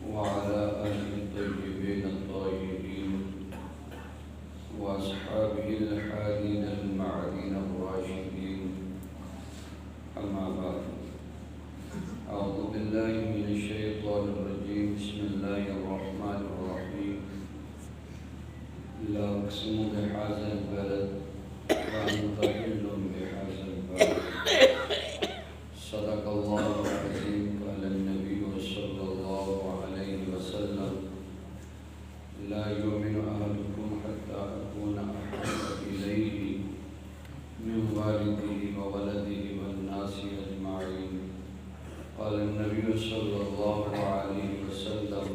وعلى آله الطيبين الطاهرين وأصحابه الحادين المعدين الراشدين. أما بعد، أعوذ بالله من الشيطان الرجيم. بسم الله الرحمن الرحيم. لا أقسم بهذا البلد وأنت حل بهذا البلد. صدق الله العظيم. قال النبي صلى الله عليه وسلم: لا يؤمن أحدكم حتى أكون أحب إليه من والده وولده والناس أجمعين. قال النبي صلى الله عليه وسلم: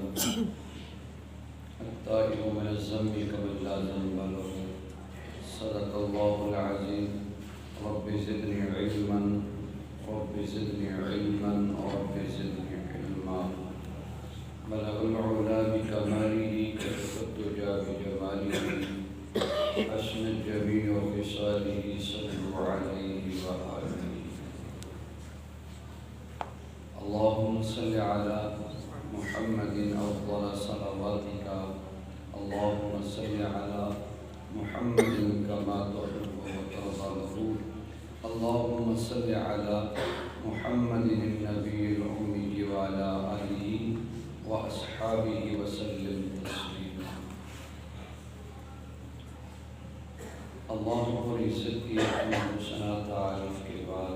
التائب من الذنب كمن لا ذنب له. صدق الله العظيم. رب زدني علما، رب زدني علما، رب زدني علما. بلغ العلا بكماله، كشف الدجى بجماله، حسن جميع خصاله. صلوا عليه وآله. اللهم صل على محمد أفضل صلواتك. اللهم صل على محمد كما تحب وترضى. اللهم صل على محمد النبي الأمي وعلى آله وأصحابه وسلم تسليما. اللہ رب العزت کی حسنا تعریف کے بعد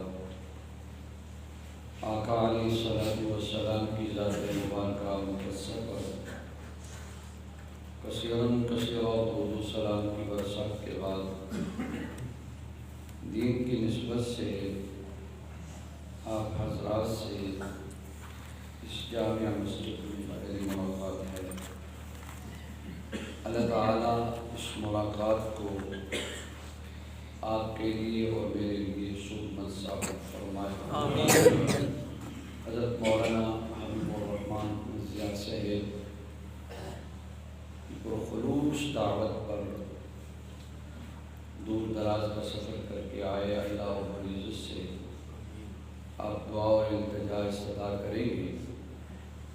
آقا علیہ الصلوۃ والسلام کی ذات مبارکہ مقدسہ پر کثیراً درود و سلام کی برسات کے بعد دین کی نسبت سے آپ حضرات سے اس جامعہ مسجد میں میری ملاقات ہے. اللہ تعالیٰ اس ملاقات کو آپ کے لیے اور میرے لیے سود ثابت فرمائے. حضرت مولانا حبیب الرحمن زیاد صاحب پرخلوص دعوت پر دور دراز کا سفر کر کے آئے. اللہ رب العزت سے آپ دعا اور التجا استدعا کریں گے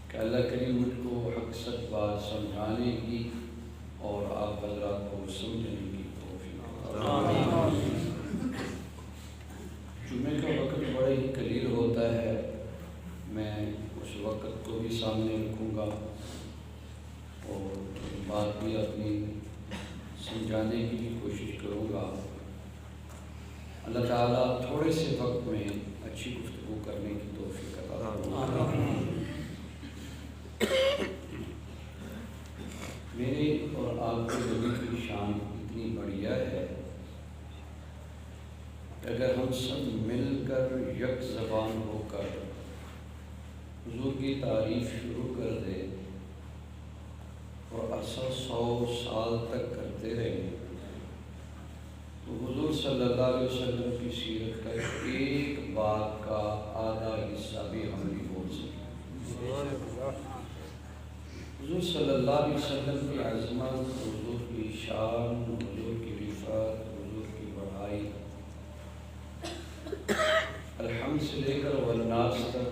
کہ اللہ کریم مجھ کو حق سچ بات سمجھانے کی اور آپ حضرات کو سمجھنے کی توفیق عطا. جمعے کا وقت بڑا ہی قلیل ہوتا ہے. میں اس وقت کو بھی سامنے رکھوں گا اور بات بھی اپنی سمجھانے کی بھی کوشش کروں گا. اللہ تعالیٰ تھوڑے سے وقت میں اچھی گفتگو کرنے کی توفیق عطا فرمائے. میرے اور آپ کے نبی کی شان اتنی بڑھیا ہے کہ اگر ہم سب مل کر یک زبان ہو کر حضور کی تعریف شروع کر دیں اور عرصہ 100 سال تک کرتے رہیں تو حضور صلی اللہ علیہ وسلم کی سیرت کا ایک بات کا آدھا حصہ بھی ہم نہیں بول سکتے. حضور صلی اللہ علیہ وسلم کی عظمت، حضور کی شان، حضور کی رفعت، حضور کی بڑائی الحمد سے لے کر والناس تک،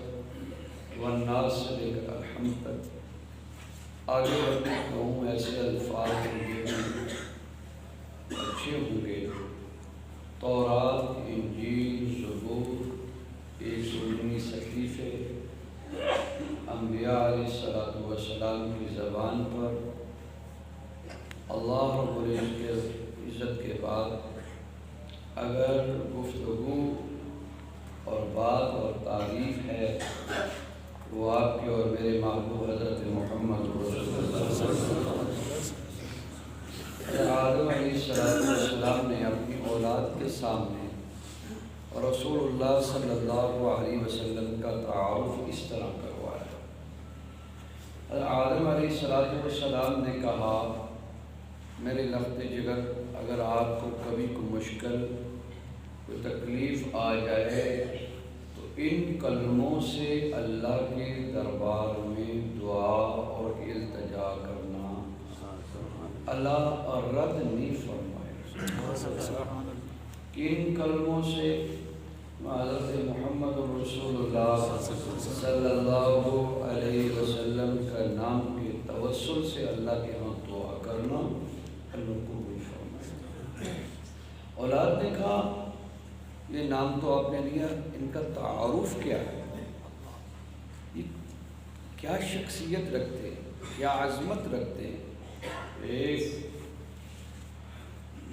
والناس سے لے کر الحمد تک آگے بڑھنے کہوں ایسے الفاظ اچھے ہوں گے. تورات، انجیل، زبور، 119 صحیفے انبیاء علیہ السلام کی زبان پر اللہ رب العزت کے بعد اگر گفتگو اور بات اور تعریف ہے وہ آپ کے اور میرے محبوب حضرت محمد رسول اللہ صلی اللہ علیہ وسلم. آدم علیہ السلام نے اپنی اولاد کے سامنے اور رسول اللہ صلی اللہ علیہ وسلم کا تعارف اس طرح کروایا. آدم علیہ السلام نے کہا: میرے لخت جگر، اگر آپ کو کبھی کوئی مشکل، کوئی تکلیف آ جائے تو ان کلموں سے اللہ کے دربار میں دعا اور التجا کرنا. اللہ رد نہیں فرمائے. کن کلموں سے؟ حضرت محمد رسول اللہ صلی اللہ علیہ وسلم کا نام کا یہ نام تو آپ نے لیا، ان کا تعارف کیا ہے؟ یہ کیا شخصیت رکھتے ہیں، کیا عظمت رکھتے ہیں؟ ایک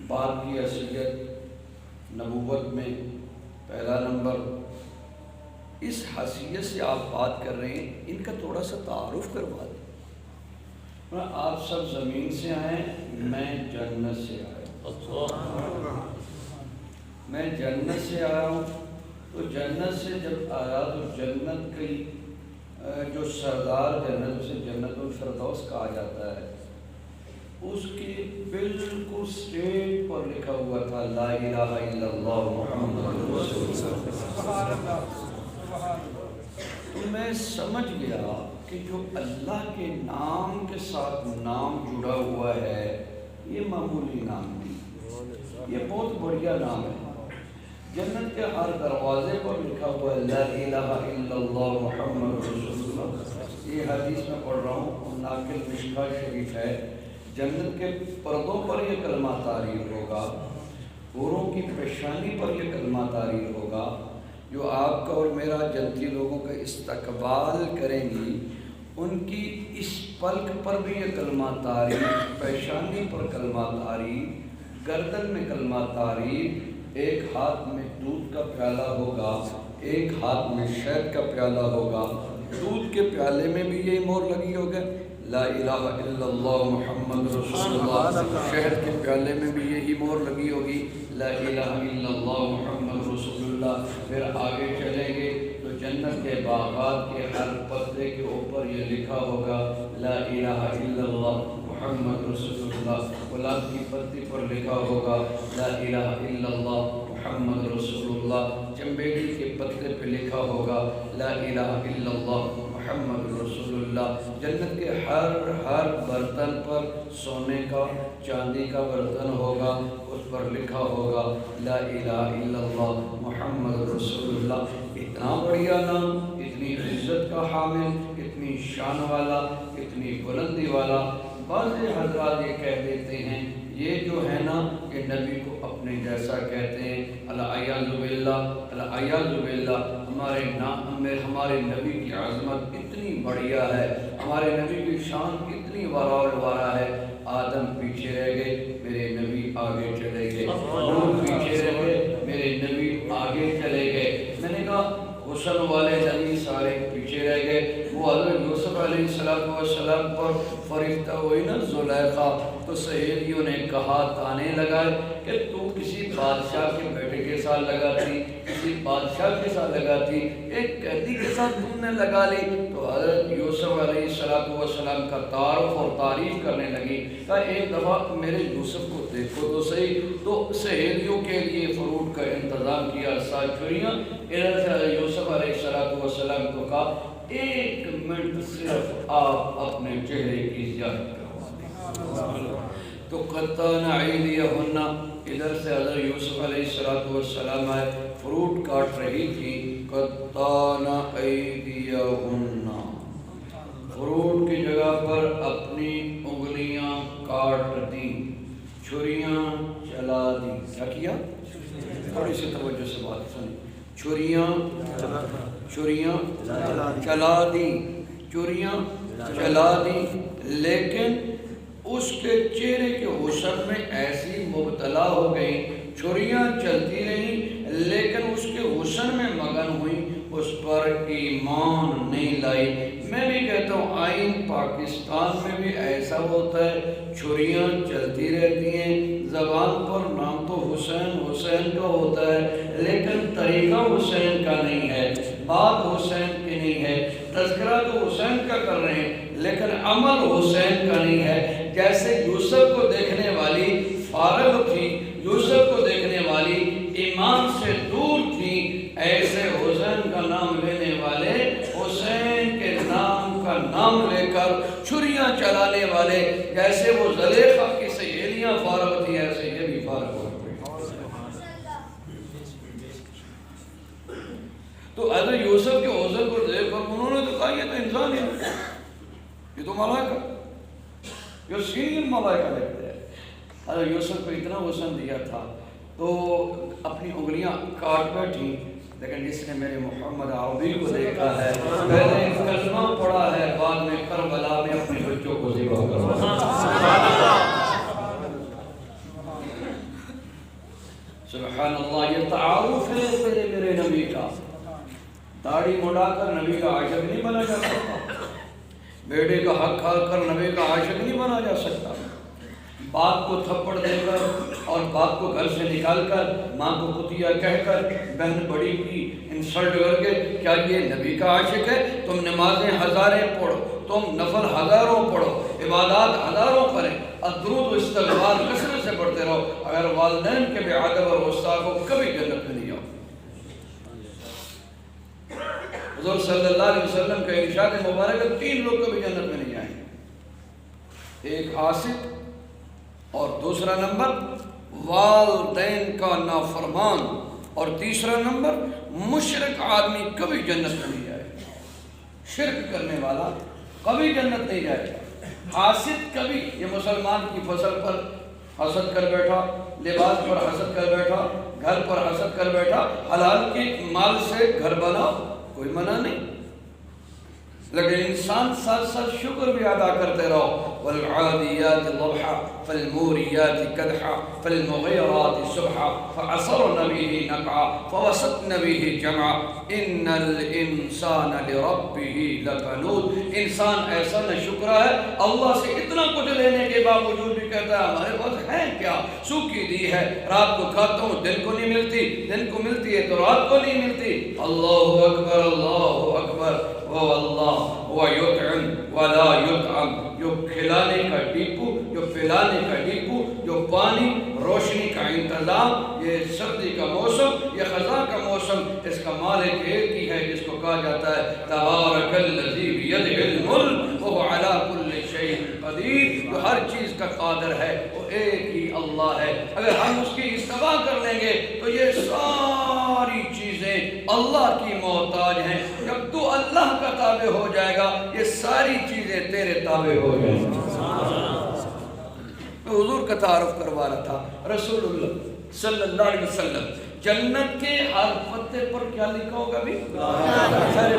باپ کی حیثیت نبوت میں پہلا نمبر، اس حیثیت سے آپ بات کر رہے ہیں، ان کا تھوڑا سا تعارف کروا دیں۔ آپ سب زمین سے آئے، میں جنت سے آیا، میں جنت سے آیا ہوں۔ تو جنت سے جب آیا تو جنت کی جو سردار جنت، اسے جنت الفردوس کہا جاتا ہے، اس کے بالکل اسٹیج پر لکھا ہوا تھا لا الہ الا اللہ محمد رسول اللہ۔ تو میں سمجھ گیا کہ جو اللہ کے نام کے ساتھ نام جڑا ہوا ہے یہ معمولی نام نہیں، یہ بہت بڑھیا نام ہے۔ جنت کے ہر دروازے پر لکھا ہوا ہے لا الہ الا اللہ محمد رسول اللہ۔ یہ حدیث میں پڑھ رہا ہوں، ناقل مشکاہ شریف ہے۔ جنت کے پردوں پر یہ کلمہ تحریر ہوگا، حوروں کی پیشانی پر یہ کلمہ تحریر ہوگا، جو آپ کا اور میرا جنتی لوگوں کا استقبال کریں گی، ان کی اس پلک پر بھی یہ کلمہ تحریر، پیشانی پر کلمہ تحریر، گردن میں کلمہ تحریر، ایک ہاتھ میں دودھ کا پیالہ ہوگا، ایک ہاتھ میں شہد کا پیالہ ہوگا۔ دودھ کے پیالے میں بھی یہی مہر لگی ہوگی لا الہ الا اللہ محمد رسول اللہ، شہد کے پیالے میں بھی یہی مہر لگی ہوگی لا الہ الا اللہ محمد رسول اللہ۔ پھر آگے چلیں گے تو جنت کے باغات کے ہر پتے کے اوپر یہ لکھا ہوگا لا الہ الا اللہ محمد رسول اللہ۔ گلاب کی پتی پر لکھا ہوگا لا الہ الا اللہ محمد رسول اللہ۔ چنبیلی کے پتے پہ لکھا ہوگا لا الہ الا اللہ محمد رسول اللہ۔ جنت کے ہر برتن پر سونے کا، چاندی کا برتن ہوگا، اس پر لکھا ہوگا لا الہ الا اللہ محمد رسول اللہ۔ اتنا بڑھیا نام، اتنی عزت کا حامل، اتنی شان والا، اتنی بلندی والا۔ بعض حضرات یہ کہہ دیتے ہیں یہ جو ہے نا کہ نبی کو اپنے جیسا کہتے ہیں، العیاذ باللہ، العیاذ باللہ۔ ہمارے نبی کی عظمت اتنی بڑھیا ہے، ہمارے نبی کی شان اتنی وارا ہے۔ آدم پیچھے رہ گئے، میرے نبی آگے چلے گئے، نوح پیچھے رہ گئے، میرے نبی آگے چلے گئے۔ میں نے کہا حسن والے نبی سارے پیچھے رہ گئے۔ وہ حضرت یوسف علیہ السلام پر فرشتہ ہوئی نا زلیخا، تو سہیلیوں نے کہا، تانے لگائے کہ تو کسی بادشاہ کے بیٹے کے ساتھ لگاتی، کسی بادشاہ کے ساتھ لگاتی، ایک قیدی کے ساتھ تم نے لگا لی۔ تو حضرت یوسف علیہ السلام کا تعارف اور تعریف کرنے لگی، کہا ایک دفعہ میرے یوسف کو دیکھو تو صحیح۔ تو سہیلیوں کے لیے فروٹ کا انتظام کیا، ساتھیاں ادھر سے یوسف علیہ السلام کو کہا ایک منٹ صرف آپ اپنے چہرے کی زیارت کرو۔ تو قطعنا ایدیہن، ادھر سے حضرت یوسف علیہ السلام آئے، فروٹ کاٹ رہی تھی، قطعنا ایدیہن، فروٹ کی جگہ پر اپنی انگلیاں کاٹ دی، چھریاں چلا دی۔ کیا کیا؟ تھوڑی سی توجہ سے بات سنیں۔ چھریاں چلا دی، چھریاں چلا دی، لیکن اس کے چہرے کے حسن میں ایسی مبتلا ہو گئی، چھریاں چلتی رہیں لیکن اس کے حسن میں مگن ہوئی، اس پر ایمان نہیں لائی۔ میں بھی کہتا ہوں آئین پاکستان میں بھی ایسا ہوتا ہے، چھریاں چلتی رہتی ہیں، زبان پر نام تو حسین کا ہوتا ہے لیکن طریقہ حسین کا نہیں ہے، بات حسین کی نہیں ہے، تذکرہ تو حسین کا کر رہے ہیں لیکن عمل حسین کا نہیں ہے۔ جیسے یوسف کو دیکھنے والی فارغ تھی، یوسف کو دیکھنے والی ایمان سے دور تھی، ایسے حسین کا نام لینے والے حسین کے نام کا نام لے کر چھریاں چلانے والے، جیسے وہ زلیخا کی سہیلیاں فارغ تھی ایسے یہ بھی فارغ ہو گئے۔ تو حضرت یوسف کے حسن کو دیکھ کر انہوں نے تو کہا یہ تو انسان ہی ہے، یہ تو ملائکہ، یہ سینئر ملائکہ لگتے ہیں۔ حضرت یوسف کو اتنا حسن دیا تھا تو اپنی انگلیاں کاٹ بیٹھی، لیکن جس نے میرے محمد عربی کو دیکھا ہے، پہلے کلمہ پڑھا ہے، بعد میں کربلا میں اپنے بچوں کو ذبح کروایا۔ سبحان اللہ، یہ تعارف ہے تیرے میرے نبی کا۔ داڑھی مڑا کر نبی کا عاشق نہیں بنا جا سکتا، بیٹے کا حق کھا کر نبی کا عاشق نہیں بنا جا سکتا، باپ کو تھپڑ دے کر اور باپ کو گھر سے نکال کر ماں کو کتیا کہہ کر بہن بڑی کی انسلٹ کر کے کیا یہ نبی کا عاشق ہے؟ تم نمازیں ہزاریں پڑھو، تم نفل ہزاروں پڑھو، عبادات ہزاروں کریں، درود و استغفار کثرت سے پڑھتے رہو، اگر والدین کے بے ادب اور غصہ کو کبھی جنت میں نہیں جاؤ۔ حضور صلی اللہ علیہ وسلم کا ارشاد مبارک ہے 3 لوگ کبھی جنت میں نہیں جائیں گے، ایک عاصق، اور دوسرا نمبر والدین کا نافرمان، اور تیسرا نمبر مشرک آدمی کبھی جنت میں نہیں جائے گا۔ شرک کرنے والا کبھی جنت نہیں جائے گا۔ حاسد کبھی، یہ مسلمان کی فصل پر حسد کر بیٹھا، لباس پر حسد کر بیٹھا، گھر پر حسد کر بیٹھا، حلال کی مال سے گھر بناؤ، کوئی منع نہیں، لیکن انسان ساتھ ساتھ شکر بھی ادا کرتے رہو۔ والعادیات ضبحا فالموریات قدحا فالمغیرات صبحا فعصرن به نقعا فوسطن به جمعا ان الانسان لربه لکنود۔ انسان ایسا نہ شکرا ہے، اللہ سے اتنا کچھ لینے کے باوجود بھی کہتا ہے ہمارے پاس ہے کیا، سوکھی دی ہے، رات کو کھاتا ہوں دن کو نہیں ملتی، دن کو ملتی ہے تو رات کو نہیں ملتی۔ اللہ اکبر، اللہ اکبر، وہ اللہ وہ یطعم ولا یطعم، جو کھلانے کا ڈیپو، جو پلانے کا ڈیپو، جو پانی روشنی کا انتظام، یہ سردی کا موسم، یہ خزاں کا موسم، اس کا مالک ایک ہی ہے جس کو کہا جاتا ہے تبارک الذی بیدہ الملک وہو علی کل شیء قدیر، جو ہر چیز کا قادر ہے، وہ ایک ہی اللہ ہے۔ اگر ہم اس کی استوا کر لیں گے تو یہ ساری چیزیں اللہ کی محتاج ہیں۔ جب تو اللہ کا تابع ہو جائے گا یہ ساری چیزیں تیرے تابع ہو جائیں گی۔ میں حضور کا تعارف کروا رہا تھا، رسول اللہ صلی اللہ علیہ وسلم، جنت کے ہر پتے پر کیا لکھا ہوگا بھی؟ سارے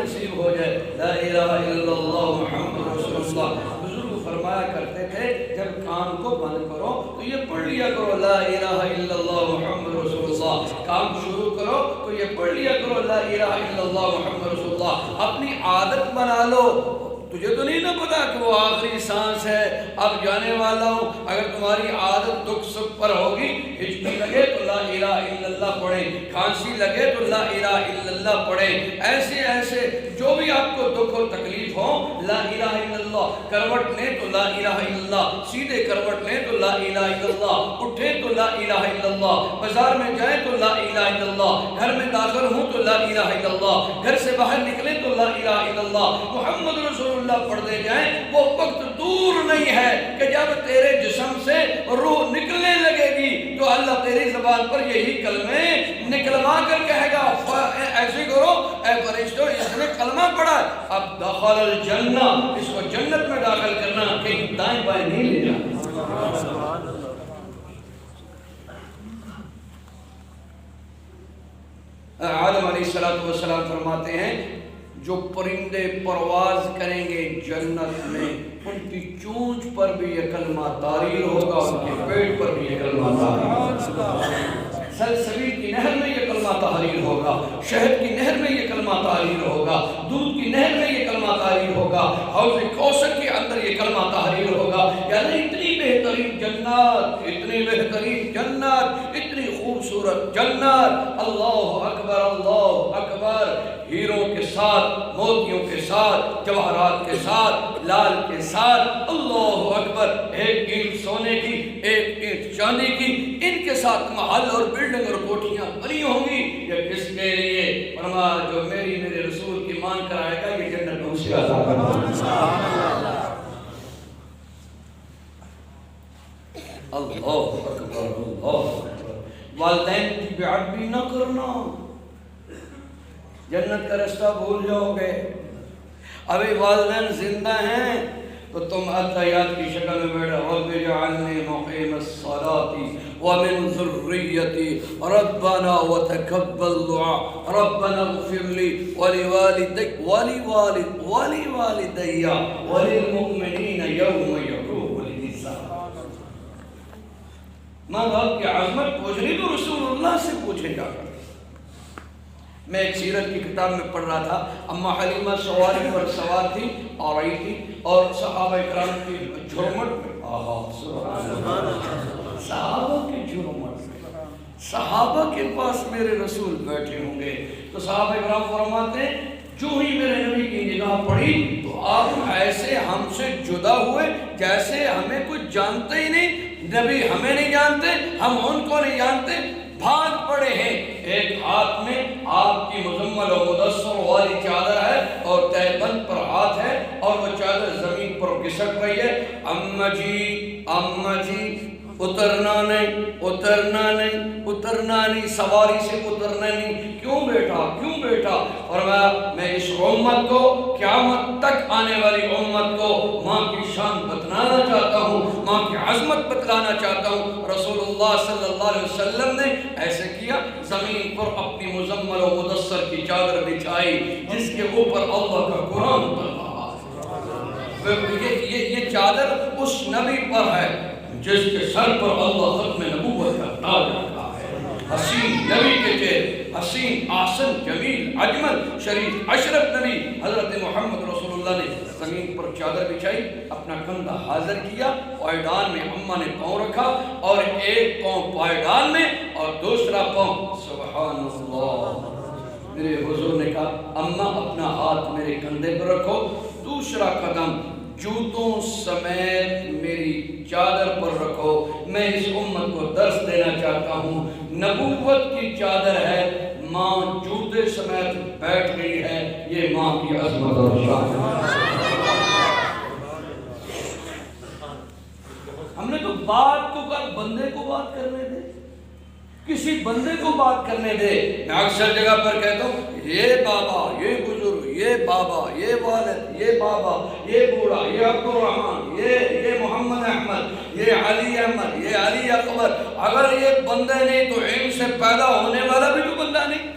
نصیب ہو جائے لا الہ الا اللہ محمد رسول اللہ۔ بزرگ فرمایا کرتے تھے جب کام کو بند کرو تو یہ پڑھ لیا کرو لا الہ الا اللہ محمد رسول اللہ، کام شروع کرو تو یہ پڑھ لیا کرو لا الہ الا اللہ محمد رسول اللہ۔ اپنی عادت بنا لو، تجھے تو نہیں نہ پتا کہ وہ آخری سانس ہے، اب جانے والا ہوں۔ اگر تمہاری عادت دکھ سکھ پر ہوگی، ہچکی لگے تو لا الہ الا اللہ پڑھیں، کھانسی لگے تو لا الہ الا اللہ پڑھیں، ایسے ایسے جو بھی آپ کو دکھ اور تکلیف ہو لا الہ الا اللہ۔ کروٹ لیں تو لا الہ الا اللہ، سیدھے کروٹ لیں تو لا الہ الا اللہ، اٹھیں تو لا الہ الا اللہ، بازار میں جائیں تو لا الہ الا اللہ، گھر میں داخل ہوں تو لا الہ الا اللہ، گھر سے باہر نکلیں تو لا الہ الا اللہ، محمد رسول اللہ پڑھتے جائیں۔ وہ وقت دور نہیں ہے کہ جب تیرے جسم سے روح نکلنے لگے گی تو اللہ تیری زبان پر یہی کلمے نکلوا کر کہے گا ایسے کرو اے فرشتوں اس نے کلمہ پڑھا ہے، اب دخل الجنہ، اس کو جنت میں داخل کرنا، کہیں دائیں بائیں نہیں لے جانا۔ آدم علیہ السلام فرماتے ہیں جو پرندے پرواز کریں گے جنت میں ان کی چونچ پر بھی یہ کلمہ تحریر ہوگا، ان کے پیٹ پر بھی یہ کلمہ تحریر ہوگا، سلسبیل کی نہر میں یہ کلمہ تحریر ہوگا، شہد کی نہر میں یہ کلمہ تحریر ہوگا، دودھ کی نہر میں یہ کلمہ تحریر ہوگا، حوض کوثر کے اندر یہ کلمہ تحریر ہوگا۔ یعنی اتنی بہترین جنت، اتنی بہترین جنت، اتنی خوبصورت جنت، اللہ اکبر اللہ اکبر، ہیروں کے ساتھ، موتیوں کے ساتھ، جواہرات کے ساتھ، لال کے ساتھ، اللہ اکبر، ایک اینٹ سونے کی، ایک اینٹ چاندی کی، ان کے ساتھ محل اور بلڈنگ اور کوٹھیاں بنی ہوں گی۔ یہ کس کے لیے؟ فرمایا جو میرے رسول کی مان کر آئے گا یہ جنت میں اس کا عطا کرنا۔ اللہ اکبر اللہ اکبر، والدین کی بیعت بھی نہ کرنا، جنت کا رستہ بھول جاؤ گے۔ ابھی والدین زندہ ہیں تو تم اتحیات کی شکل میں بیٹھے رب اجعلنی مقیم الصلاۃ ومن ذریتی ربنا وتقبل دعاء ربنا اغفر لی ولوالدی وللمؤمنین یوم یقوم الحساب۔ ماں باپ کی عظمت پوچھنی تو رسول اللہ سے پوچھے جا کر۔ میں ایک سیرت کی کتاب میں پڑھ رہا تھا، اماں حلیمہ سواری پر سوار تھی اور آئی تھی اور صحابہ کرام کی جھرمٹ میں صحابہ کے جھرمٹ میں صحابہ کے پاس میرے رسول بیٹھے ہوں گے تو صحابہ کرام فرماتے ہیں جو ہی میرے نبی کی نگاہ پڑی تو آپ ایسے ہم سے جدا ہوئے جیسے ہمیں کچھ جانتے ہی نہیں، نبی ہمیں نہیں جانتے، ہم ان کو نہیں جانتے، بھاگ پڑے ہیں۔ ایک ہاتھ میں آپ کی مزمل و مدثر والی چادر ہے اور تہبند پر ہاتھ ہے اور وہ چادر زمین پر گھسٹ رہی ہے۔ اماں جی اترنا نہیں، سواری سے اترنا نہیں، کیوں بیٹا؟ اور میں اس امت کو، قیامت تک آنے والی امت کو ماں کی شان بتلانا چاہتا ہوں، ماں کی عظمت بتلانا چاہتا ہوں۔ رسول اللہ صلی اللہ علیہ وسلم نے ایسے کیا، زمین پر اپنی مزمل و مدثر کی چادر بچھائی جس کے اوپر اللہ کا قرآن اتر رہا ہے۔ یہ چادر اس نبی پر ہے جس کے سر پر اللہ ختم نبوت کا تاج رکھا ہے۔ حسین نبی کے چہرے، حسین، احسن، جمیل، اجمل، شریف، اشرف نبی حضرت محمد رسول اللہ نے زمین پر چادر بچھائی، اپنا کندھا حاضر کیا، پائیدان میں اماں نے پاؤں رکھا اور ایک پاؤں پائیدان میں اور دوسرا پاؤں، سبحان اللہ، میرے حضور نے کہا اماں اپنا ہاتھ میرے کندھے پر رکھو، دوسرا قدم جوتوں سمیت میری چادر پر رکھو۔ میں اس امت کو درس دینا چاہتا ہوں، نبوت کی چادر ہے، ماں جوتے سمیت بیٹھ گئی ہے، یہ ماں کی عظمت اور شان ہے۔ ہم نے تو بات کو کر، بندے کو بات کرنے دے، کسی بندے کو بات کرنے دے۔ میں اکثر جگہ پر کہتا ہوں یہ بابا، یہ بزرگ، یہ بابا، یہ والد، یہ بابا، یہ بوڑھا، یہ عبد الرحمن، یہ محمد احمد، یہ علی احمد، یہ علی اکبر، اگر یہ بندے نہیں تو ان سے پیدا ہونے والا بھی تو بندہ نہیں۔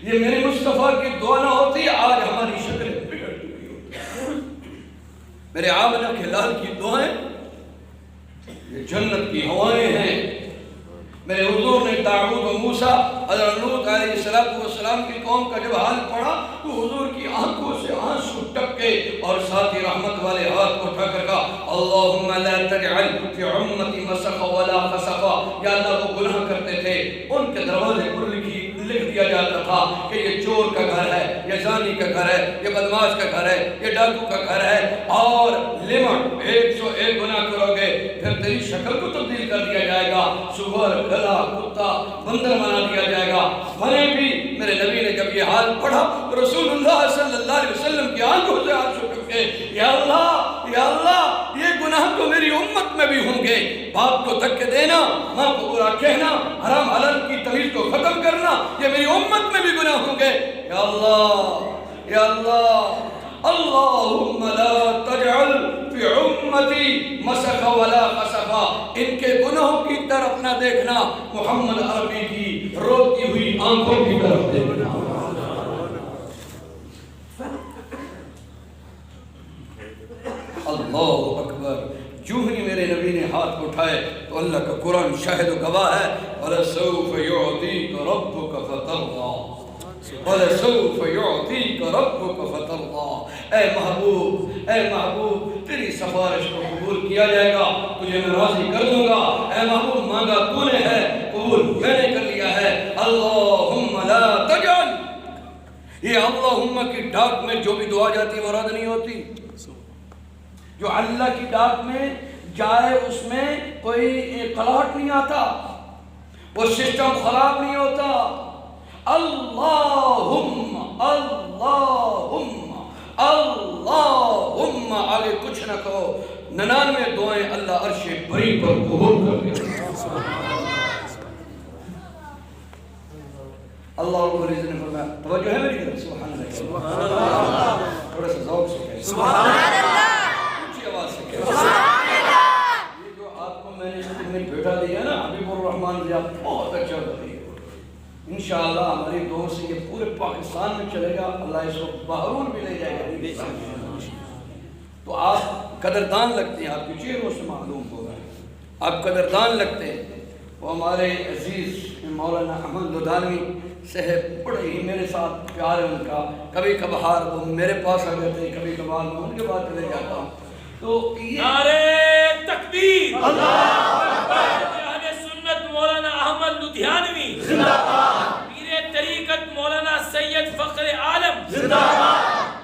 یہ میرے مصطفیٰ کی دعا نہ ہوتی آج ہماری شکل بگڑ چکی ہوتی۔ میرے آمنہ کے لال کی دعائیں یہ جنت کی ہوائیں ہیں۔ میرے حضور نے داؤد و موسیٰ حضرت لوط علیہ السلام کی قوم کا جب حال پڑھا تو حضور کی آنکھوں سے آنسو ٹپکے اور ساتھی رحمت والے ہاتھ کو اٹھا کر کہا اللہم لا تجعل فی امتی مسخ ولا خسخا۔ یا اللہ وہ گناہ کرتے تھے، ان کے دروازے پر لکھ دیا جاتا تھا کہ یہ چور کا گھر ہے، یہ زانی کا گھر ہے، یہ بدماش کا گھر ہے، یہ ڈاکو کا گھر ہے، اور لمٹ 101 گناہ کرو گے پھر تیری شکل کو تبدیل کر دیا جائے گا، سور، گلا، کتا، بندر بنا دیا جائے گا۔ بنے بھی میرے نبی نے جب یہ حال پڑھا رسول اللہ صلی اللہ علیہ وسلم کی آنکھوں سے آنسو ٹپکے، یا اللہ یہ گناہ تو میری امت میں بھی ہوں گے، باپ کو دھکے دینا، ماں کو برا کہنا، حرام حلال کی تمیز کو ختم کرنا، یہ میری امت میں بھی گناہ ہوں گے۔ یا اللہ اللہم لا تجعل فی امتی مسخ ولا خسخا۔ ان کے گناہوں کی طرف نہ دیکھنا، محمد عربی کی روتی ہوئی آنکھوں کی طرف دیکھنا۔ اللہ اکبر۔ جو ہی میرے نبی نے ہاتھ اٹھائے تو اللہ کا قرآن شاہد و گواہ ہے، وَلَسَوْفَ يُعْطِيكَ رَبُّكَ فَتَرْضَىٰ، وَلَسَوْفَ يُعْطِيكَ رَبُّكَ فَتَرْضَىٰ۔ اے محبوب تیری سفارش کو قبول کیا جائے گا، تجھے میں راضی کر دوں گا۔ اے محبوب مانگا تو نے ہے، قبول میں نے کر لیا ہے۔ اللہم لا تجعل، یہ اللہم کی ڈاک میں جو بھی دعا جاتی وہ رد نہیں ہوتی۔ جو اللہ کی ڈاک میں جائے اس میں کوئی کلاہٹ نہیں آتا، وہ سسٹم خراب نہیں ہوتا۔ اللہم اللہم اللہم، آگے کچھ نہ کہو، 99 دعائیں اللہ عرش بری پر قبول کر دیا۔ اللہ رب العزت نے فرمایا، توجہ ہے میری طرف؟ سبحان اللہ، تھوڑا سا ذوق سے کہیں سبحان اللہ، اونچی آواز سے کہیں سبحان اللہ۔ یہ جو آپ کو میں نے بیٹا دیا نا حبیب الرحمان جی، آپ بہت اچھا بتائیے، انشاءاللہ ہماری دور سے یہ پورے پاکستان میں چلے گا، اللہ اس کو بحرون بھی لے جائے گا۔ تو آپ قدردان لگتے ہیں، آپ کے چہروں سے معلوم ہوگا آپ قدردان لگتے ہیں۔ وہ ہمارے عزیز مولانا احمد لدھانوی صاحب بڑے ہی میرے ساتھ پیار ہے ان کا، کبھی کبھار وہ میرے پاس آ جاتے ہیں، کبھی کبھار میں ان کے پاس چلے جاتا ہوں۔ تو یہ نعرہ تکبیر، اللہ اکبر، اہل سنت مولانا احمد لدھیانوی زندہ باد، پیر طریقت مولانا سید فخر عالم زندہ باد۔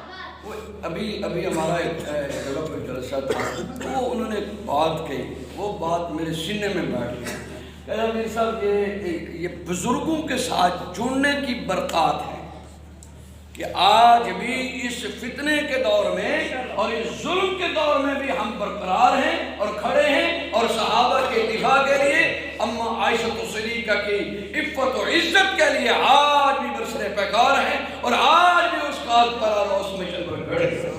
ابھی ہمارا ایک جگہ پہ جلسہ تھا، وہ انہوں نے ایک بات کہی، وہ بات میرے سینے میں بیٹھ گئی۔ کہا میر صاحب یہ بزرگوں کے ساتھ جڑنے کی برکات ہے کہ آج بھی اس فتنے کے دور میں اور اس ظلم کے دور میں بھی ہم برقرار ہیں اور کھڑے ہیں، اور صحابہ کے دفاع کے لیے، اما عائشہ صدیقہ کی عفت و عزت کے لیے آج بھی برسر پیکار ہیں، اور آج بھی اس کال پر اور اس میں چل کر کھڑے ہیں۔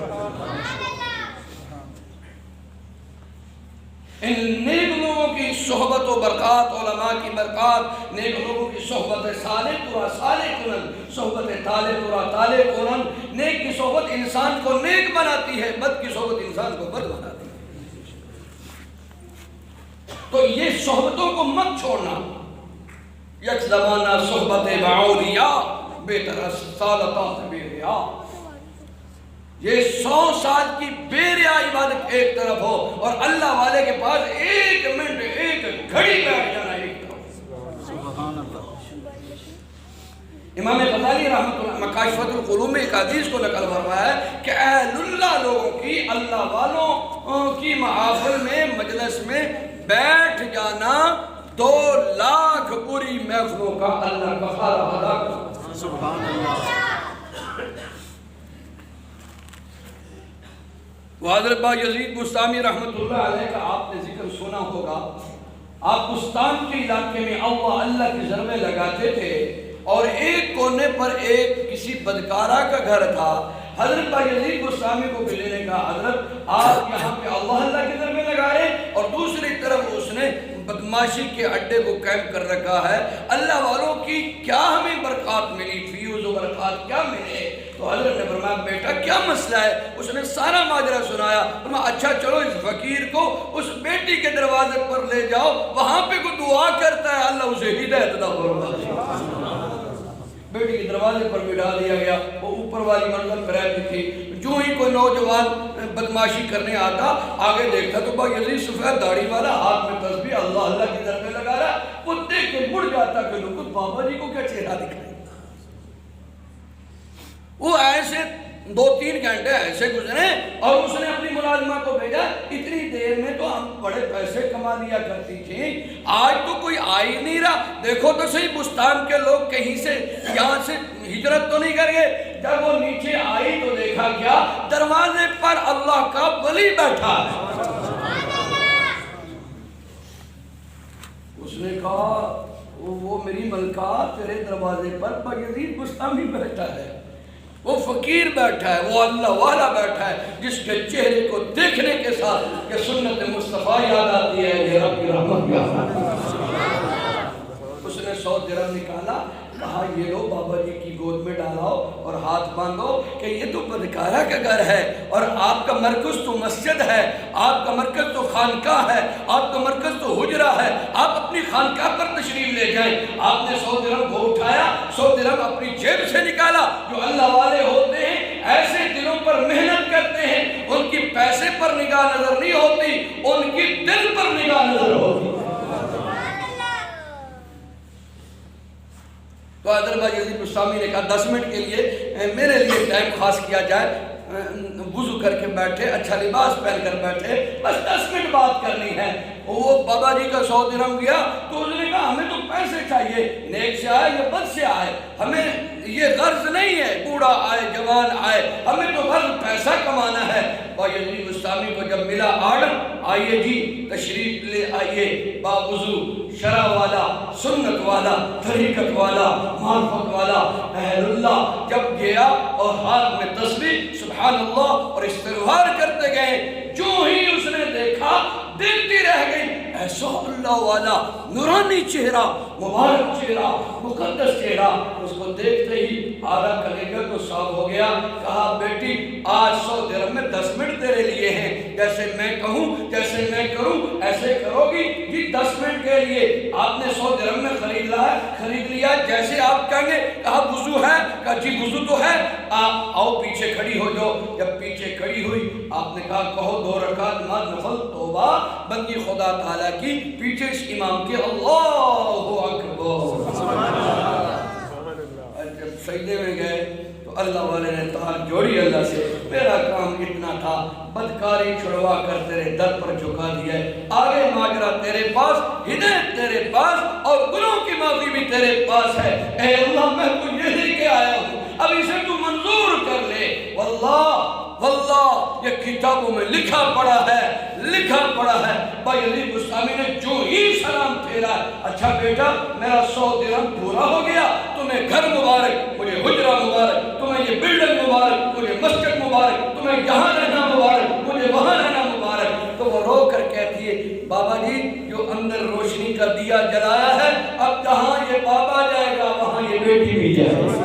ان نیک لوگوں کی صحبت و برکات، علماء کی برکات، نیک لوگوں کی صحبت صالح ترا صالح کنن، صحبت طالع ترا طالع کنن۔ نیک کی صحبت انسان کو نیک بناتی ہے، بد کی صحبت انسان کو بد بناتی ہے۔ تو یہ صحبتوں کو مت چھوڑنا۔ یک زمانہ صحبت بعودیا، بہتر سالتات بے ریا۔ یہ 100 سال کی بے ریا عبادت ایک طرف ہو، اور اللہ والے کے پاس ایک منٹ ایک گھڑی بیٹھ جانا ایک طرف۔ سبحان اللہ۔ امام غزالی رحمۃ اللہ مکاشفۃ القلوب میں ایک حدیث کو نقل فرمایا ہے کہ اہل اللہ لوگوں کی، اللہ والوں کی محافل میں، مجلس میں بیٹھ جانا 2 لاکھ پوری محفلوں کا اللہ کفارہ ادا کرتا۔ سبحان اللہ۔ حضرت با یزید بستامی رحمت اللہ علیہ کا آپ نے ذکر سنا ہوگا۔ آپ بستان کے علاقے میں اللہ کے ضربے لگاتے تھے، اور ایک کونے پر ایک کسی بدکارہ کا گھر تھا۔ حضرت با یزید بستامی کو ملنے نے کہا، حضرت آپ یہاں پہ اللہ کے ضربے لگا رہے ہیں، اور دوسری طرف اس نے بدماشی کے اڈے کو قائم کر رکھا ہے، اللہ والوں کی کیا ہمیں برکات ملی، فیوز و برکات کیا ملے؟ تو حضرت نے فرمایا، بیٹا کیا مسئلہ ہے؟ اس نے سارا ماجرا سنایا۔ فرمایا اچھا چلو اس فقیر کو اس بیٹی کے دروازے پر لے جاؤ، وہاں پہ کوئی دعا کرتا ہے، اللہ اسے ہدایت عطا فرمائے۔ بیٹی کے دروازے پر بٹھا دیا گیا، وہ اوپر والی منزل پر رہتی تھی۔ جو ہی کوئی نوجوان بدماشی کرنے آتا، آگے دیکھتا تو با یزید سفید داڑھی والا ہاتھ میں تسبیح اللہ کی ضربے لگا رہا، وہ دیکھ کے مڑ جاتا کہ لوگ بابا جی کو کیا چہرہ دکھائے۔ وہ ایسے 2-3 گھنٹے ایسے گزرے، اور اس نے اپنی ملازمہ کو بھیجا، اتنی دیر میں تو ہم بڑے پیسے کما لیا کرتی تھی، آج تو کوئی آ ہی نہیں رہا، دیکھو تو صحیح بستان کے لوگ کہیں سے یہاں سے ہجرت تو نہیں کر گئے۔ جب وہ نیچے آئی تو دیکھا کیا، دروازے پر اللہ کا ولی بیٹھا ہے۔ اس نے کہا وہ میری ملکہ تیرے دروازے پر با یزید بستامی بیٹھا ہے، وہ فقیر بیٹھا ہے، وہ اللہ والا بیٹھا ہے، جس کے چہرے کو دیکھنے کے ساتھ کہ سنت مصطفیٰ یاد آتی ہے، یہ رب کی رحمت یاد آتی ہے۔ اس نے 100 درہم نکالا، کہا یہ لو بابا جی کی گود میں ڈالاؤ اور ہاتھ باندھو کہ یہ تو بدکارہ کا گھر ہے، اور آپ کا مرکز تو مسجد ہے، آپ کا مرکز تو خانقاہ ہے، آپ کا مرکز تو حجرہ ہے، آپ اپنی خانقاہ پر تشریف لے جائیں۔ آپ نے 100 درہم کو اٹھایا، 100 درہم اپنی جیب سے نکالا۔ جو اللہ والے ہوتے ہیں ایسے دلوں پر محنت کرتے ہیں، ان کی پیسے پر نگاہ نظر نہیں ہوتی، ان کی دل پر نگاہ نظر ہوتی۔ تو حضرت با یزید بستامی نے کہا 10 منٹ کے لیے میرے لیے ٹائم خاص کیا جائے۔ وضو کر کے بیٹھے، اچھا لباس پہن کر بیٹھے، بس 10 منٹ بات کرنی ہے۔ وہ بابا جی کا 100 درہم گیا تو اس نے کہا ہمیں تو پیسے چاہیے، نیک سے آئے یا بد سے آئے، ہمیں یہ غرض نہیں ہے بوڑھا آئے جوان آئے، ہمیں تو غرض پیسہ کمانا ہے۔ یزید بستامی کو جب ملا آرڈر، آئیے جی تشریف لے آئیے، باوضو شرع والا، سنت والا، طریقت والا، معرفت والا اہل اللہ جب گیا اور ہاتھ میں تسبیح سبحان اللہ اور استغفار کرتے گئے، جو ہی اس نے دیکھا دیکھتی رہ گئی، ایسا اللہ والا نورانی چہرہ، مبارک چہرہ، مقدس چہرہ، اس کو دیکھتے ہی آدھا کلیجہ تو صاف ہو گیا۔ کہا بیٹی آج 100 درہم میں 10 منٹ تیرے لیے ہیں، جیسے میں کہوں جیسے میں کروں ایسے کرو گی جی 10 منٹ کے لیے۔ آپ نے 100 درہم میں خرید لیا جیسے آپ کہیں گے۔ کہا وضو ہے؟ کہا جی وضو تو ہے، آؤ پیچھے کھڑی ہو جاؤ۔ جب پیچھے کھڑی ہوئی آپ نے کہا کہو 2 رکعت نماز نفل توبہ بندی خدا تعالیٰ کی، پیچھے اس امام کے اللہ اکبر۔ جب سجدے میں گئے تو اللہ والے نے تار جوڑی اللہ سے، میرا کام اتنا تھا، بدکاری چھڑوا کر تیرے در پر جھکا دیا ہے، آگے ماجرا تیرے پاس، ہدایت تیرے پاس اور گناہوں کی معافی بھی تیرے پاس ہے۔ اے اللہ میں تو یہ لے کے آیا ہوں، اب اسے تو منظور کر لے۔ واللہ یہ کتابوں میں لکھا پڑا ہے۔ بھائی یزید بستامی نے جو ہی سلام پھیرا، اچھا بیٹا میرا 100 درہم پورا ہو گیا، تمہیں گھر مبارک، مجھے حجرہ مبارک، تمہیں یہ بلڈنگ مبارک، مجھے مسجد مبارک، تمہیں یہاں رہنا مبارک، مجھے وہاں رہنا مبارک۔ تو وہ رو کر کہتی ہے بابا جی جو اندر روشنی کا دیا جلایا ہے، اب جہاں یہ بابا جائے گا وہاں یہ بیٹی بھی جائے گا۔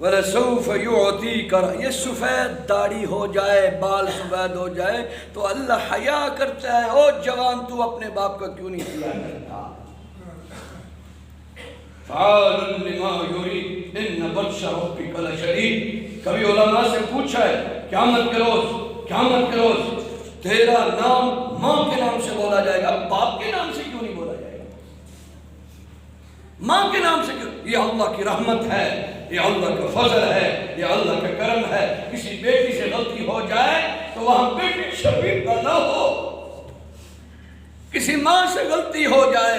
وَلَسَوْفَ يُعْطِيكَ، یہ سفید داڑھی ہو جائے، بال سفید ہو جائے تو اللہ حیا کرتا ہے۔ او جوان تو اپنے باپ کا کیوں نہیں حیا کرتا؟ فَعَالٌ لِمَا يُرِيدُ إِنَّ بَطْشَ رَبِّكَ لَشَدِيدٌ۔ کبھی علماء سے پوچھا ہے قیامت کے روز تیرا نام ماں کے نام سے بولا جائے گا، باپ کے نام سے کیوں نہیں بولا جائے گا؟ ماں کے نام سے کیوں؟ یہ اللہ کی رحمت ہے، یہ اللہ کا فضل ہے، یہ اللہ کا کرم ہے۔ کسی بیٹی سے غلطی ہو جائے تو وہاں بیٹی شرمندہ نہ ہو، کسی ماں سے غلطی ہو جائے،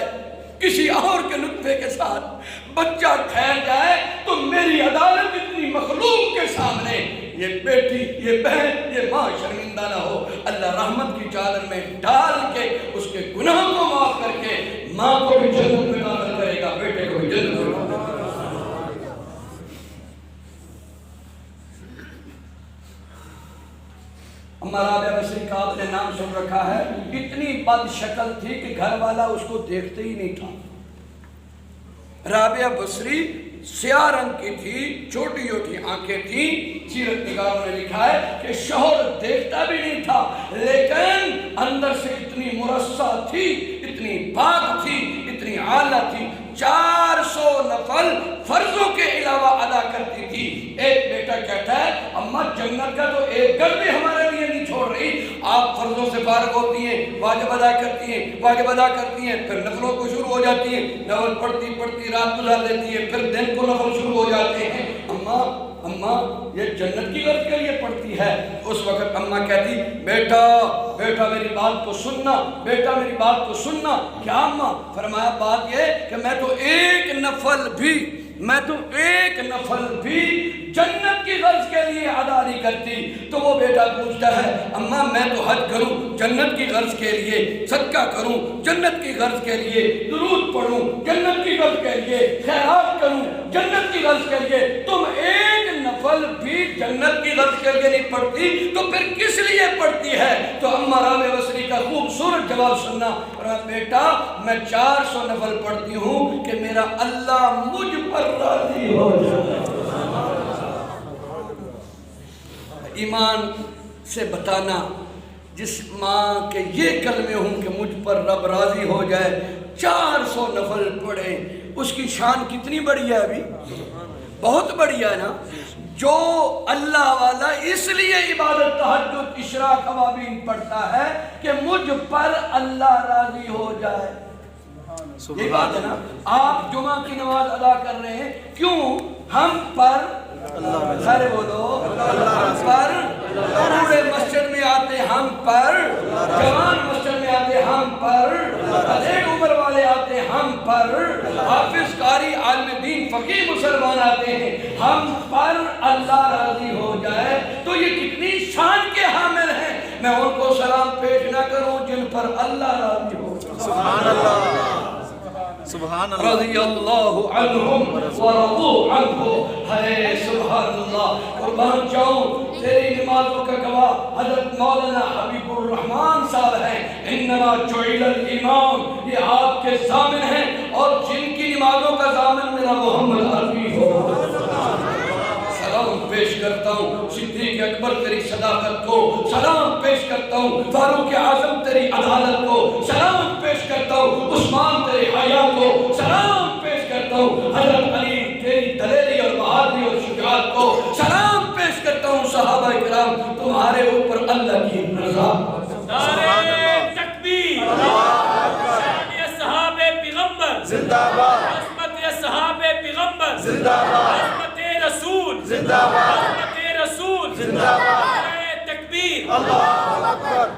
کسی اور کے نطفے کے ساتھ بچہ ٹھہر جائے تو میری عدالت اتنی مخلوق کے سامنے یہ بیٹی، یہ بہن، یہ ماں شرمندہ نہ ہو۔ اللہ رحمت کی چادر میں ڈال کے اس کے گناہوں کو معاف کر کے ماں کو بھی جنت میں داخل کرے گا، بیٹے کو بھی جنت میں داخل کرے گا۔ اما رابعہ بصری کا آپ نے نام سن رکھا ہے، اتنی بد شکل تھی کہ گھر والا اس کو دیکھتے ہی نہیں تھا۔ رابعہ بصری سیاہ رنگ کی تھی، چھوٹی چھوٹی آنکھیں تھیں، سیرت نگاروں نے لکھا ہے کہ شوہر دیکھتا بھی نہیں تھا، لیکن اندر سے اتنی مرصع تھی، اتنی پاک تھی، اتنی اعلیٰ تھی، 400 نفل فرضوں کے علاوہ ادا کرتی تھی۔ ایک بیٹا کہتا ہے اماں جنت کا تو ایک گھر بھی ہمارے لیے نہیں چھوڑ رہی، آپ فرضوں سے فارغ ہوتی ہیں، واجب ادا کرتی ہیں، پھر نفلوں کو شروع ہو جاتی ہیں، نفل پڑھتی رات گزار دیتی ہیں، پھر دن کو نفل شروع ہو جاتے ہیں۔ اماں یہ جنت کی غرض کے لیے پڑھتی ہے۔ اس وقت اماں کہتی بیٹا میری بات کو سننا۔ کیا اماں؟ فرمایا بات یہ کہ میں تو ایک نفل بھی جنت کی غرض کے لیے ادا نہیں کرتی۔ تو وہ بیٹا پوچھتا ہے اماں میں تو حج کروں جنت کی غرض کے لیے، صدقہ کروں جنت کی غرض کے لیے، درود پڑھوں جنت کی غرض کے لیے، خیرات کروں جنت کی غرض کے لیے، تم ایک نفل بھی جنت کی غرض کے لیے نہیں پڑھتی تو پھر کس لیے پڑھتی ہے؟ تو اماں رابعہ بصری کا خوبصورت جواب سننا، بیٹا میں 400 نفل پڑھتی ہوں کہ میرا اللہ مجھ پر راضی ہو جائے۔ ایمان سے بتانا جس ماں کے یہ کلمے ہوں کہ مجھ پر رب راضی ہو جائے، 400 نفل پڑھے، اس کی شان کتنی بڑی ہے؟ ابھی بہت بڑی ہے نا۔ جو اللہ والا اس لیے عبادت تہجد اشراق اوابین پڑھتا ہے کہ مجھ پر اللہ راضی ہو جائے۔ یہ بات ہے نا، آپ جمعہ کی نماز ادا کر رہے ہیں، کیوں؟ ہم پر سارے بولو ہم پر، بوڑھے مسجد میں آتے ہم پر، جوان مسجد میں آتے ہم پر، ادھیڑ عمر والے آتے ہم پر، حافظ قاری عالم دین فقیہ مسلمان آتے ہیں ہم پر، اللہ راضی ہو جائے تو یہ کتنی شان کے حامل ہیں، میں ان کو سلام پیش نہ کروں جن پر اللہ راضی ہو۔ سبحان اللہ، سبحان اللہ، رضی اللہ عنہم ورضوا عنہ، ہے سبحان اللہ۔ قربان جاؤں تیری نمازوں کا گواہ حضرت مولانا حبیب الرحمن صاحب ہیں، انما جعل الامام، یہ آپ کے ضامن ہیں، اور جن کی نمازوں کا ضامن میرا محمد عربی ہو۔ سلام پیش کرتا ہوں صدیق اکبر تیری صداقت کو، سلام پیش کرتا ہوں فاروق اعظم تیری عدالت کو، سلام پیش کرتا ہوں عثمان تیری حیا کو، سلام پیش کرتا ہوں حضرت علی تیری دلیری اور بہادری اور شجاعت کو، سلام پیش کرتا ہوں صحابہ کرام تمہارے اوپر اللہ کی رضا۔ نعرہ تکبیر، شان صحابہ پیغمبر زندہ باد، عظمت صحابہ پیغمبر زندہ باد، عظمت رسول زندہ باد، عظمت رسول زندہ باد، نعرہ تکبیر۔ اللہ اکبر۔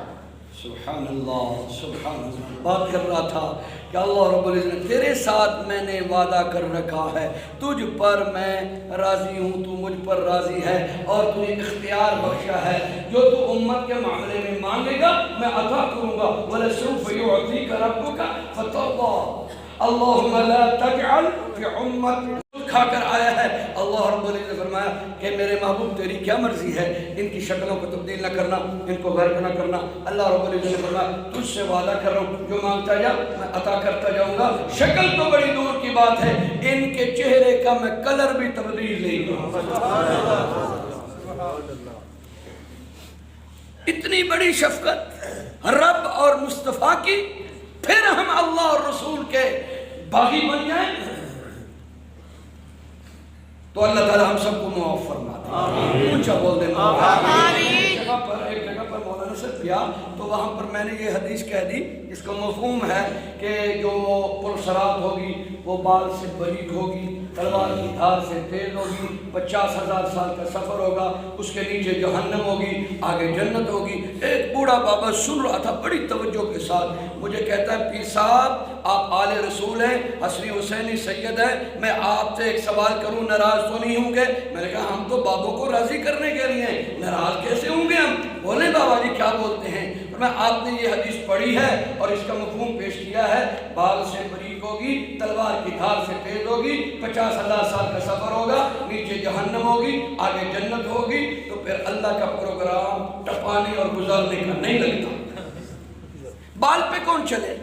سبحان اللہ، سبحان اللہ۔ بات کر رہا تھا کہ اللہ رب العزت تیرے ساتھ میں نے وعدہ کر رکھا ہے، تجھ پر میں راضی ہوں، تو مجھ پر راضی ہے، اور تو نے اختیار بخشا ہے، جو تو امت کے معاملے میں مانگے گا میں عطا کروں گا، وَلَسَوْفَ يُعْطِيكَ رَبُّكَ فَتَرْضَىٰ۔ اللہم لا تجعل فی امت کھا کر آیا ہے، اللہ رب العزت نے فرمایا کہ میرے محبوب تیری کیا مرضی ہے، ان کی شکلوں کو تبدیل نہ کرنا، ان کو غرق نہ کرنا۔ اللہ رب العزت نے فرمایا تجھ سے وعدہ کر رہا ہوں، جو مانگتا جا میں عطا کرتا جاؤں گا۔ شکل تو بڑی دور کی بات ہے، ان کے چہرے کا میں کلر بھی تبدیل نہیں کروں۔ اتنی بڑی شفقت رب اور مصطفیٰ کی، پھر ہم اللہ اور رسول کے باغی بن جائیں تو اللہ تعالی ہم سب کو معاف فرما دے۔ اونچا بول دیں ایک جگہ پر مولانا سے پیا تو وہاں پر میں نے یہ حدیث کہہ دی جس کا مفہوم ہے کہ جو پرسرات ہوگی وہ بال سے باریک ہوگی، تلوار کی دھار سے تیز ہوگی، 50,000 سال کا سفر ہوگا، اس کے نیچے جہنم ہوگی، آگے جنت ہوگی۔ ایک بوڑھا بابا سن رہا تھا بڑی توجہ کے ساتھ، مجھے کہتا ہے پیر صاحب آپ آل رسول ہیں، حسنی حسینی سید ہیں، میں آپ سے ایک سوال کروں، ناراض تو نہیں ہوں گے؟ میں نے کہا ہم تو بابوں کو راضی کرنے کے لیے ہیں، ناراض کیسے ہوں گے ہم؟ بولے بابا جی کیا بولتے ہیں؟ میں آپ نے یہ حدیث پڑھی ہے اور اس کا مفہوم پیش کیا ہے، بال سے باریک ہوگی، تلوار کی دھار سے تیز ہوگی، 50,000 سال کا سفر ہوگا، نیچے جہنم ہوگی، آگے جنت ہوگی، تو پھر اللہ کا پروگرام ٹپانے اور گزارنے کا نہیں لگتا۔ بال پہ کون چلے؟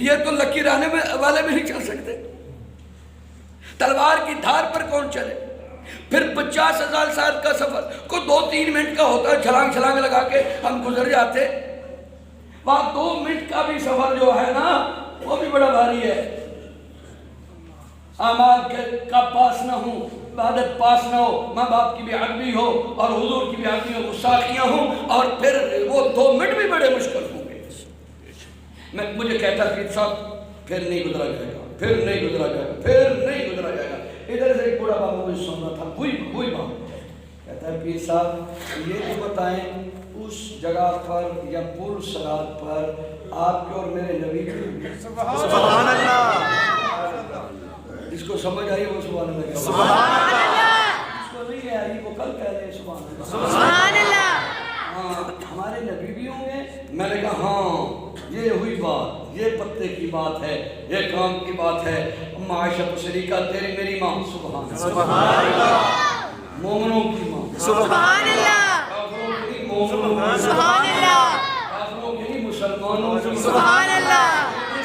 یہ تو لکیر آنے والے میں نہیں چل سکتے۔ تلوار کی دھار پر کون چلے؟ پھر 50,000 سال کا سفر کو 2-3 منٹ کا ہوتا ہے، چھلانگ چھلانگ لگا کے ہم گزر جاتے، وہاں 2 منٹ کا بھی سفر جو ہے نا وہ بھی بڑا بھاری ہے۔ اعمال کا پاس نہ ہوں، عبادت پاس نہ ہو، ماں باپ کی بھی عدبی ہو اور حضور کی بھی عدبی ہو، گستاخیاں ہوں، اور پھر وہ 2 منٹ بھی بڑے مشکل ہوں گے۔ مجھے کہتا ہے پیر صاحب پھر نہیں گزرا جائے گا، پھر نہیں گزرا جائے گا، پھر نہیں گزرا جائے گا۔ ادھر سے ایک بڑا بابا مجھے سن رہا تھا، کوئی بات کہتا ہے پیر صاحب یہ تو بتائیں اس جگہ پر یا پل صراط پر آپ کے اور میرے نبی کے سبحان اللہ، جس کو سمجھ آئی وہ سبحان اللہ، سبحان اللہ، جس کو نہیں آئی وہ کل کہہ رہے سبحان اللہ، سبحان اللہ۔ ہاں ہمارے نبی بھی ہوں گے؟ میں نے کہا ہاں یہ ہوئی بات، یہ پتے کی بات ہے، یہ کام کی بات ہے۔ عائشہ شریکہ تیری میری ماں سبحان اللہ، سبحان اللہ، مومنوں کی ماں سبحان اللہ، کافروں کی نہیں، مومنوں کی، سبحان اللہ، کافروں کی نہیں، مسلمانوں کی، سبحان اللہ،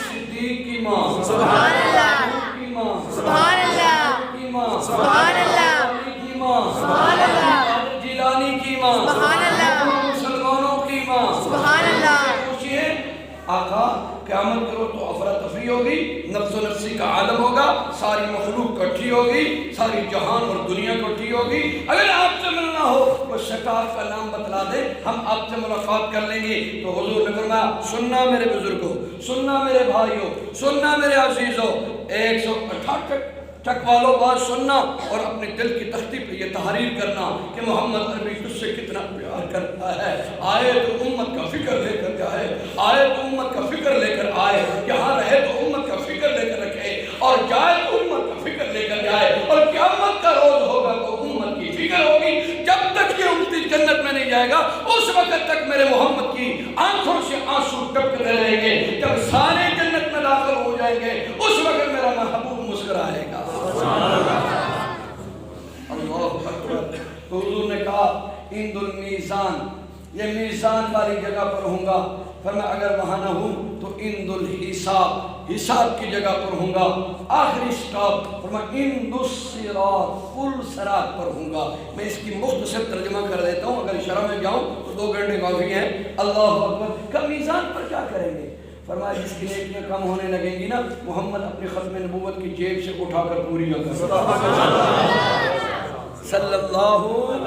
صدیق کی ماں سبحان اللہ، کی ماں سبحان اللہ، کی ماں سبحان اللہ، کی ماں سبحان اللہ، جیلانی کی ماں سبحان اللہ، مسلمانوں کی ماں سبحان اللہ۔ پوچھئے آقا قیامت کرو تو افراتفری ہوگی، نفس و نفسی کا عالم ہوگا، ساری مخلوق کٹھی ہوگی، ساری جہان اور دنیا کٹھی ہوگی، اگر آپ سے ملنا ہو تو شکاف کا نام بتلا دے، ہم آپ سے ملاقات کر لیں گے۔ تو حضور نے فرمایا سننا میرے بزرگوں، سننا میرے بھائیوں، سننا میرے عزیزوں، 168 تک والوں بات سننا اور اپنے دل کی تختی پہ یہ تحریر کرنا کہ محمد عربی تجھ سے کتنا پیار کرتا ہے۔ آئے تو امت کا فکر لے کر جائے، آئے تو امت کا فکر لے کر آئے، یہاں رہے تو امت کا فکر لے کر رکھے، اور جائے تو امت کا فکر لے کر جائے، اور قیامت کا روز ہوگا تو امت کی فکر ہوگی۔ جب تک یہ امتی جنت میں نہیں جائے گا اس وقت تک میرے محمد کی آنکھوں سے آنسو ٹپکتے رہیں گے۔ جب سارے جنت میں داخل ہو جائیں گے اس وقت میرا محبوب مسکرائے گا۔ اللہ اکبر۔ تو حضور نے کہا اند المیزان، یہ میزان والی جگہ پر ہوں گا۔ فرمایا اگر وہاں نہ ہوں تو اند الحساب، حساب کی جگہ پر ہوں گا۔ آخری سٹاپ فرمایا اند الصراط، پل صراط پر ہوں گا۔ میں اس کی مختصر ترجمہ کر دیتا ہوں، اگر شرح میں جاؤں تو 2 گھنٹے کافی ہیں۔ اللہ اکبر۔ کہ میزان پر کیا کریں گے؟ فرمایا جس کی نیکیاں کم ہونے لگیں گی نا، محمد اپنی ختم نبوت کی جیب سے اٹھا کر پوری کر صلی اللہ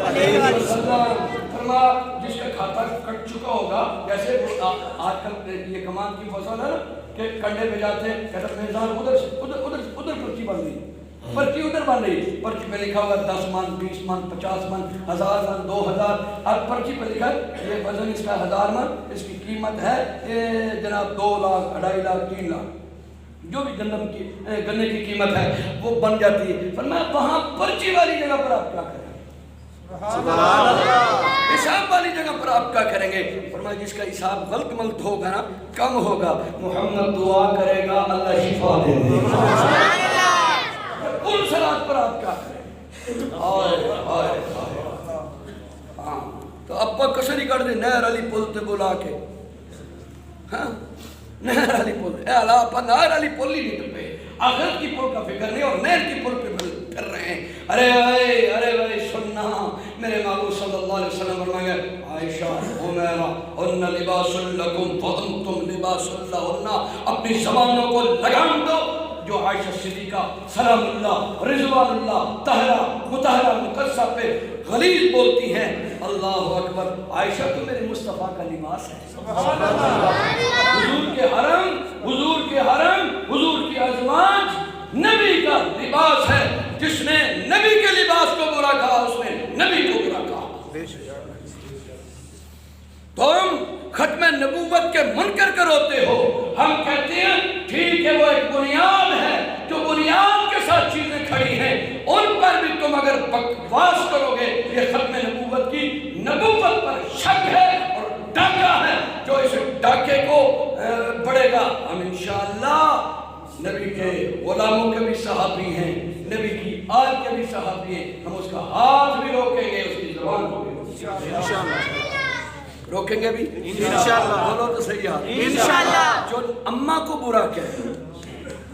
علیہ وسلم۔ فرمایا جس کا کھاتا کٹ چکا ہوگا، جیسے آج کل یہ کمان کی فصل ہے نا کہ کنڈے پہ جاتے ہیں، کہتا میزان ادھر پرچی بن رہی، پرچی ادھر بن رہی، پرچی پہ لکھا ہوا 10 من 20 من 50 من 1000 من 2000، اب پرچی پہ لکھا یہ وزن اس کا 1000 من، اس کی قیمت ہے جناب 2 لاکھ 2.5 لاکھ 3 لاکھ، جو بھی گنے کی قیمت ہے وہ بن جاتی ہے۔ فرمایا وہاں پرچی والی جگہ پر آپ کیا کریں گے؟ حساب والی جگہ پر آپ کیا کریں گے؟ فرمایا جس کا حساب غلط ملت ہوگا نا، کم ہوگا، محمد دعا کرے گا اللہ شفا دے دے گا۔ پل صراط پر آپ کیا کریں؟ ہاں تو ابا کسری کر دے نہر علی پل تے بلا کے، ہاں نہر علی پل، اے اللہ اپا نہر علی پل ہی نہیں ٹپے، آخرت کی پل کا فکر نہیں اور نہر کی پل پہ پھر رہے ہیں۔ ارے بھائی سننا، میرے محبوب صلی اللہ علیہ وسلم فرمائیں گے عائشہ عمیرہ ان لباس لکم فانتم لباس لہن، اپنی زبانوں کو لگام دو۔ جو عائشہ صدیقہ سلام اللہ رضوان اللہ طاہرہ مطہرہ مقدسہ پہ غلیظ بولتی ہیں، اللہ اکبر، عائشہ تو میرے مصطفیٰ کا لباس ہے۔ حضور کے حرم، حضور کے حرم، حضور کی ازواج نبی کا لباس ہے۔ جس نے نبی کے لباس کو برا کہا اس نے نبی کو برا کہا۔ تم ختم نبوت کے منکر کروتے ہو، ہم کہتے ہیں ٹھیک ہے وہ ایک بنیاد ہے، جو بنیاد کے ساتھ چیزیں کھڑی ہیں ان پر بھی تم اگر بکواس کرو گے، یہ ختم نبوت کی نبوت پر شک ہے اور ڈاکہ ہے۔ جو اس ڈاکے کو پڑے گا، ہم انشاءاللہ نبی کے غلاموں کے بھی صحابی ہیں، نبی کی آل کے بھی صحابی ہیں، ہم اس کا ہاتھ بھی روکیں گے، اس کی زبان کو بھی روکیں گے بھی انشاءاللہ۔ بولو تو صحیح ہے انشاءاللہ۔ جو اماں کو برا کہے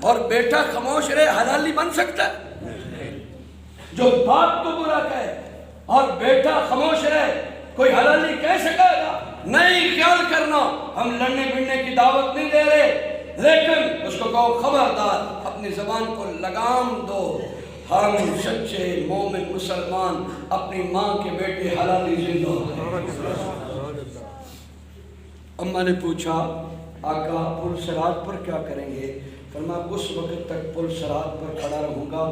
اور بیٹا خاموش رہے، حلالی بن سکتا ہے؟ جو باپ کو برا کہے اور بیٹا خاموش رہے، کوئی حلالی کہہ سکے گا؟ نہیں، خیال کرنا، ہم لڑنے بڑنے کی دعوت نہیں دے رہے، لیکن اس کو کہو خبردار اپنی زبان کو لگام دو۔ ہم سچے مومن مسلمان اپنی ماں کے بیٹے حلالی زندہ ہیں۔ اماں نے پوچھا آقا پل صراط پر کیا کریں گے؟ فرمایا اس وقت تک پل صراط پر کھڑا رہوں گا،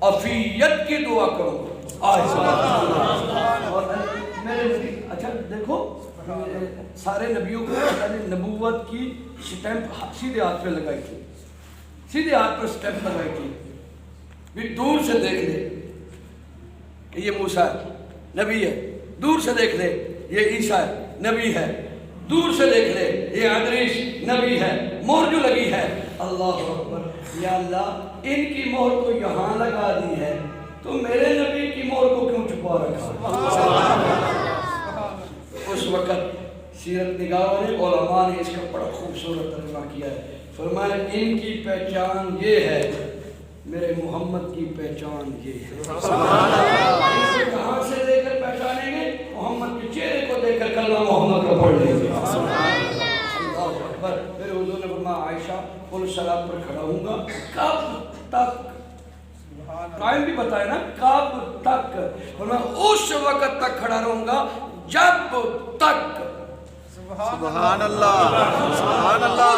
عفیت کی دعا کروں گا۔ اور میرے نبی، اچھا دیکھو سارے نبیوں کو نبوت کی سٹیمپ سیدھے ہاتھ پہ لگائی تھی، سیدھے ہاتھ پر سٹیمپ لگائی تھی، بھی دور سے دیکھ لے کہ یہ موسیٰ ہے نبی ہے، دور سے دیکھ لے یہ عیسیٰ ہے نبی ہے، دور سے دیکھ لے یہ ادریس نبی ہے، مہر جو لگی ہے۔ اللہ اکبر، یا اللہ ان کی مہر کو یہاں لگا دی ہے تو میرے نبی کی مہر کو کیوں چھپا رکھا؟ اس وقت سیرت نگاروں نے علماء نے اس کا بڑا خوبصورت ترجمہ کیا ہے، فرمایا ان کی پہچان یہ ہے، میرے محمد کی پہچان یہ ہے۔ کہاں سے لے کر پہچانیں گے؟ محمد کے چہرے کو دیکھ کر کلمہ محمد کا پڑھ لیں گے۔ اللہ اکبر۔ پھر حضور نے فرمایا عائشہ پل صراط پر کھڑا ہوں گا، کب تک؟ ٹائم بھی بتائے نا، کب تک؟ فرمایا اس وقت تک کھڑا رہوں گا جب تک، سبحان اللہ، سبحان اللہ،